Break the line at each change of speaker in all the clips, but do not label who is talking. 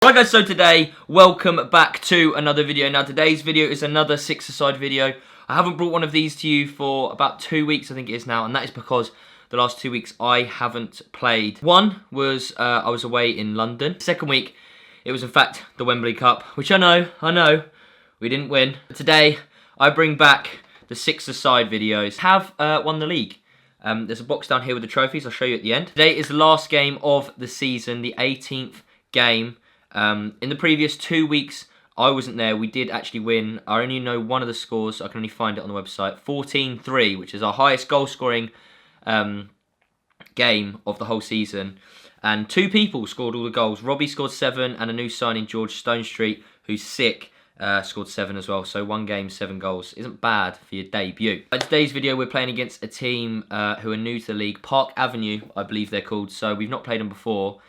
Right guys, so today, welcome back to another video. Now today's video is another six-a-side video. I haven't brought one of these to you for about 2 weeks, I think it is now, and that is because the last 2 weeks I haven't played. One was I was away in London. Second week, it was in fact the Wembley Cup, which I know, we didn't win. But today, I bring back the six-a-side videos. Have won the league. There's a box down here with the trophies, I'll show you at the end. Today is the last game of the season, the 18th game. In the previous 2 weeks, I wasn't there. We did actually win. I only know one of the scores. So I can only find it on the website. 14-3, which is our highest goal-scoring game of the whole season. And 2 people scored all the goals. Robbie scored 7, and a new signing, George Stonestreet, who's sick, scored 7 as well. So 1 game, 7 goals. Isn't bad for your debut. In today's video, we're playing against a team who are new to the league. Park Avenue, I believe they're called. So we've not played them before.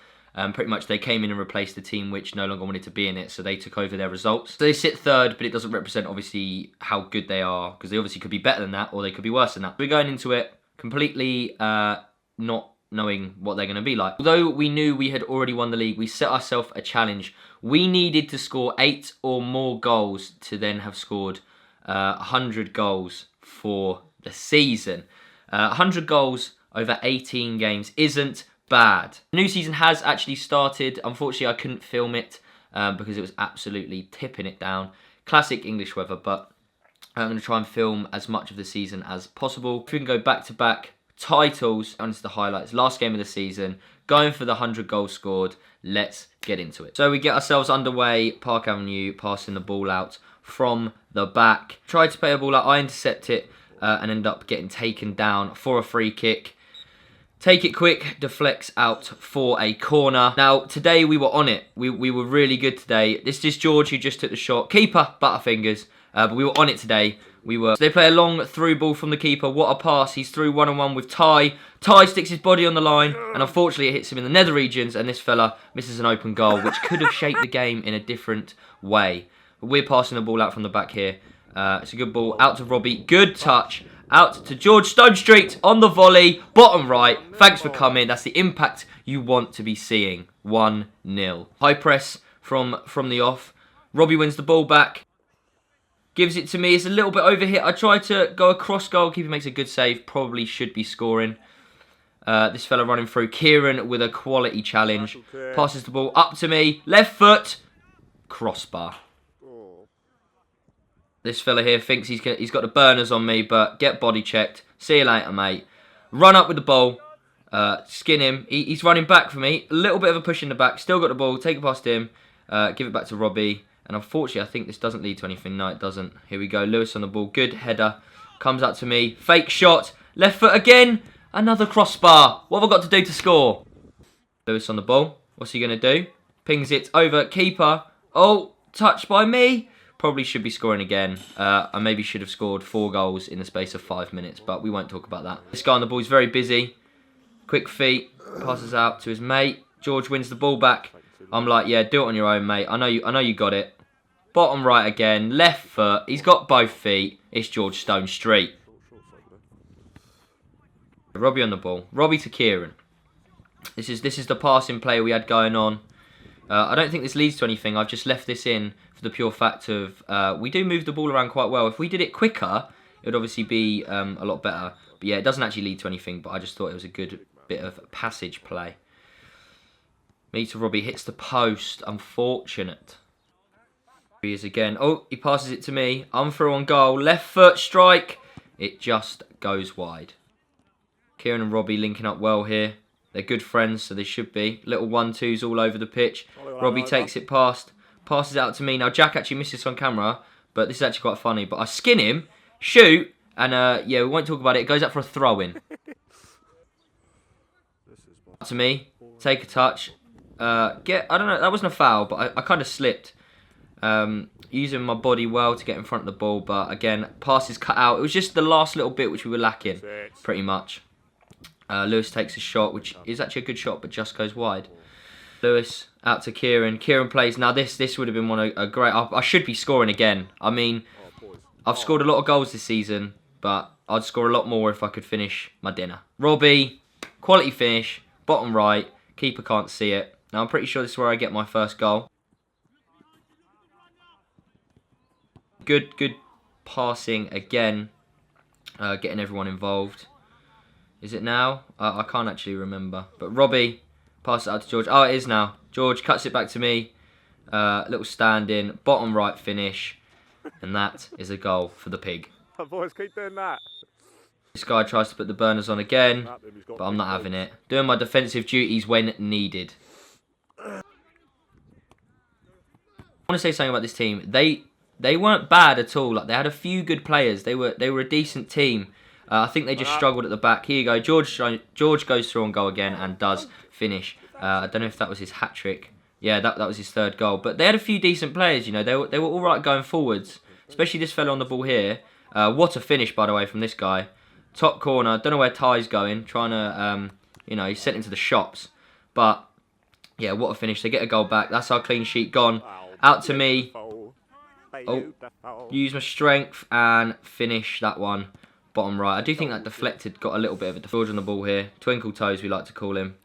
Pretty much they came in and replaced the team which no longer wanted to be in it, so they took over their results. So they sit third, but it doesn't represent obviously how good they are, because they obviously could be better than that or they could be worse than that. We're going into it completely not knowing what they're going to be like. Although we knew we had already won the league, we set ourselves a challenge. We needed to score 8 or more goals to then have scored 100 goals for the season. 100 goals over 18 games isn't bad. The new season has actually started. Unfortunately, I couldn't film it because it was absolutely tipping it down. Classic English weather, but I'm going to try and film as much of the season as possible. If we can go back-to-back titles onto the highlights. Last game of the season, going for the 100 goals scored. Let's get into it. So we get ourselves underway. Park Avenue passing the ball out from the back. Tried to play a ball out. I intercept it and end up getting taken down for a free kick. Take it quick, deflects out for a corner. Now, today we were on it. We were really good today. This is George who just took the shot. Keeper, butterfingers. But we were on it today. So they play a long through ball from the keeper. What a pass. He's through one-on-one with Ty. Ty sticks his body on the line. And unfortunately, it hits him in the nether regions. And this fella misses an open goal, which could have shaped the game in a different way. But we're passing the ball out from the back here. It's a good ball. Out to Robbie. Good touch. Out to George Stonestreet on the volley, bottom right. Thanks for coming. That's the impact you want to be seeing. 1-0. High press from the off. Robbie wins the ball back. Gives it to me. It's a little bit over here. I try to go across goal. Keeper makes a good save. Probably should be scoring. This fella running through. Kieran with a quality challenge. Passes the ball up to me. Left foot. Crossbar. This fella here thinks he's got the burners on me, but get body checked. See you later, mate. Run up with the ball. Skin him. He's running back for me. A little bit of a push in the back. Still got the ball. Take it past him. Give it back to Robbie. And unfortunately, I think this doesn't lead to anything. No, it doesn't. Here we go. Lewis on the ball. Good header. Comes out to me. Fake shot. Left foot again. Another crossbar. What have I got to do to score? Lewis on the ball. What's he going to do? Pings it over. Keeper. Oh, touched by me. Probably should be scoring again. I maybe should have scored 4 goals in the space of 5 minutes, but we won't talk about that. This guy on the ball is very busy. Quick feet. Passes out to his mate. George wins the ball back. I'm like, yeah, do it on your own, mate. I know you got it. Bottom right again. Left foot. He's got both feet. It's George Stonestreet. Robbie on the ball. Robbie to Kieran. This is the passing play we had going on. I don't think this leads to anything. I've just left this in for the pure fact of we do move the ball around quite well. If we did it quicker, it would obviously be a lot better. But yeah, it doesn't actually lead to anything, but I just thought it was a good bit of passage play. Me to Robbie, hits the post. Unfortunate. He is again. Oh, he passes it to me. I'm through on goal. Left foot strike. It just goes wide. Kieran and Robbie linking up well here. They're good friends, so they should be. Little 1-2s all over the pitch. Robbie takes it past. Passes it out to me. Now, Jack actually misses this on camera, but this is actually quite funny. But I skin him, shoot, and yeah, we won't talk about it. It goes out for a throw-in. To me, take a touch. I don't know, that wasn't a foul, but I kind of slipped. Using my body well to get in front of the ball, but again, passes cut out. It was just the last little bit which we were lacking, pretty much. Lewis takes a shot, which is actually a good shot, but just goes wide. Lewis out to Kieran. Kieran plays. Now this would have been a great. I should be scoring again. I mean, I've scored a lot of goals this season, but I'd score a lot more if I could finish my dinner. Robbie, quality finish, bottom right. Keeper can't see it. Now I'm pretty sure this is where I get my first goal. Good passing again. Getting everyone involved. Is it now? I can't actually remember. But Robbie, pass it out to George. Oh, it is now. George cuts it back to me. Little stand in, bottom right finish. And that is a goal for the pig.
Boys, keep doing that.
This guy tries to put the burners on again, but I'm not having it. Doing my defensive duties when needed. I want to say something about this team. They weren't bad at all. Like, they had a few good players. They were a decent team. I think they just struggled at the back. Here you go. George goes through on goal again and does finish. I don't know if that was his hat trick. Yeah, that was his third goal. But they had a few decent players. You know, they were all right going forwards. Especially this fella on the ball here. What a finish, by the way, from this guy. Top corner. Don't know where Ty's going. Trying to, you know, he's sent into the shops. But yeah, what a finish. They get a goal back. That's our clean sheet gone. Out to me. Oh, use my strength and finish that one. Bottom right. I do think that deflected, got a little bit of a George on the ball here. Twinkle toes, we like to call him.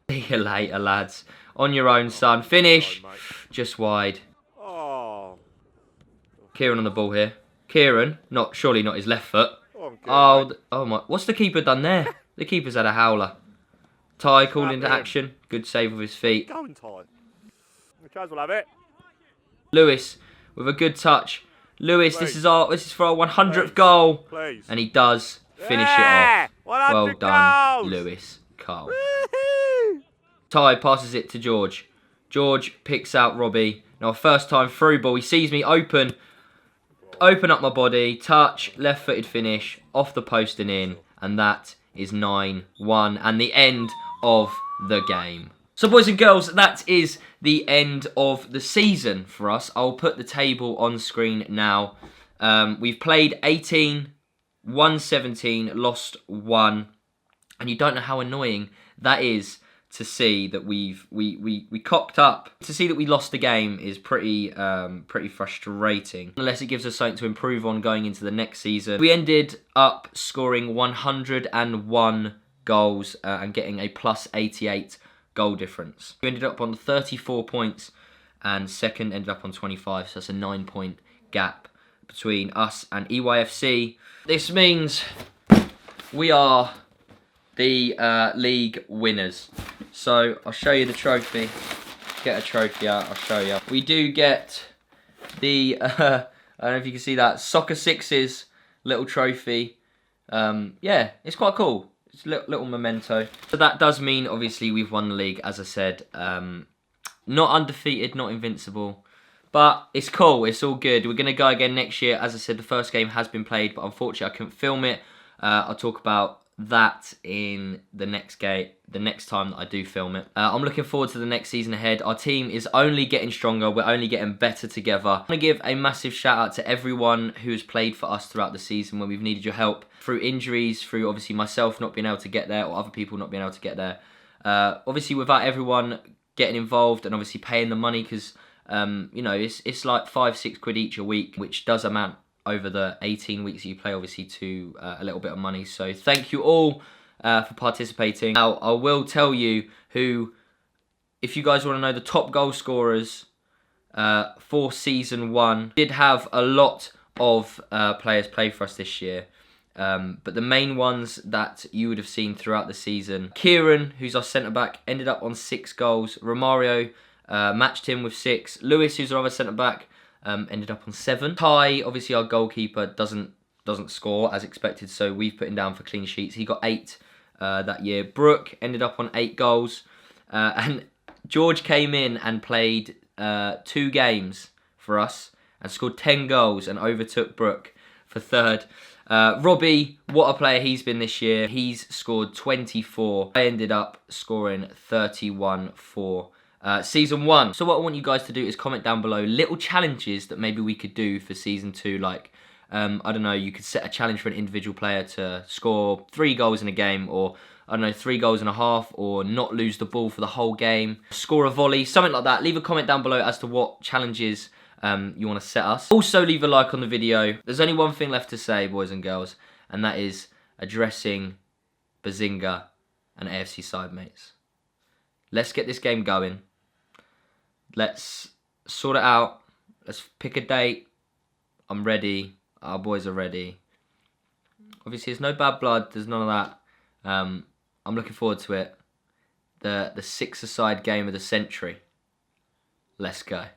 See you later, lads. On your own, son. Finish. Just wide. Kieran on the ball here. Kieran, surely not his left foot. Oh my! What's the keeper done there? The keeper's had a howler. Ty called into action. Good save with his feet.
Go on, Ty. The Chaz will have it.
Lewis with a good touch. Lewis, this is for our 100th goal, and he does finish it off. Well done, Lewis Cole. Ty passes it to George. George picks out Robbie. Now, first time through ball. He sees me open up my body, touch, left-footed finish, off the post and in, and that is 9-1, and the end of the game. So, boys and girls, that is the end of the season for us. I'll put the table on screen now. We've played 18, won 17, lost 1, and you don't know how annoying that is to see that we cocked up. To see that we lost the game is pretty frustrating. Unless it gives us something to improve on going into the next season. We ended up scoring 101 goals and getting a plus 88 goal difference. We ended up on 34 points and second ended up on 25, so that's a 9-point gap between us and EYFC. This means we are the league winners. So I'll show you the trophy. Get a trophy out, I'll show you. We do get the, I don't know if you can see that, Soccer Sixes little trophy. Yeah, it's quite cool. It's a little memento. So that does mean, obviously, we've won the league, as I said. Not undefeated, not invincible. But it's cool, it's all good. We're going to go again next year. As I said, the first game has been played, but unfortunately I couldn't film it. I'll talk about that in the next game, the next time that I do film it. I'm looking forward to the next season ahead. Our team is only getting stronger. We're only getting better together. I want to give a massive shout out to everyone who has played for us throughout the season when we've needed your help. Through injuries, through obviously myself not being able to get there or other people not being able to get there. Obviously without everyone getting involved and obviously paying the money, because you know, it's like £5-6 quid each a week, which does amount over the 18 weeks that you play, obviously, to a little bit of money. So thank you all for participating. Now, I will tell you who, if you guys want to know the top goal scorers for Season 1, did have a lot of players play for us this year. But the main ones that you would have seen throughout the season, Kieran, who's our centre-back, ended up on 6 goals. Romario matched him with 6. Lewis, who's our other centre-back, ended up on 7. Ty, obviously our goalkeeper, doesn't score as expected, so we've put him down for clean sheets. He got 8 that year. Brooke ended up on 8 goals. And George came in and played 2 games for us and scored 10 goals and overtook Brooke for 3rd. Robbie, what a player he's been this year. He's scored 24. I ended up scoring 31 for Season 1. So what I want you guys to do is comment down below little challenges that maybe we could do for Season 2. Like, I don't know, you could set a challenge for an individual player to score 3 goals in a game, or, I don't know, 3 goals and a half, or not lose the ball for the whole game, score a volley, something like that. Leave a comment down below as to what challenges you want to set us. Also, leave a like on the video. There's only one thing left to say, boys and girls, and that is addressing Bazinga and AFC Sidemates. Let's get this game going. Let's sort it out. Let's pick a date. I'm ready. Our boys are ready. Obviously, there's no bad blood. There's none of that. I'm looking forward to it. The six-a-side game of the century. Let's go.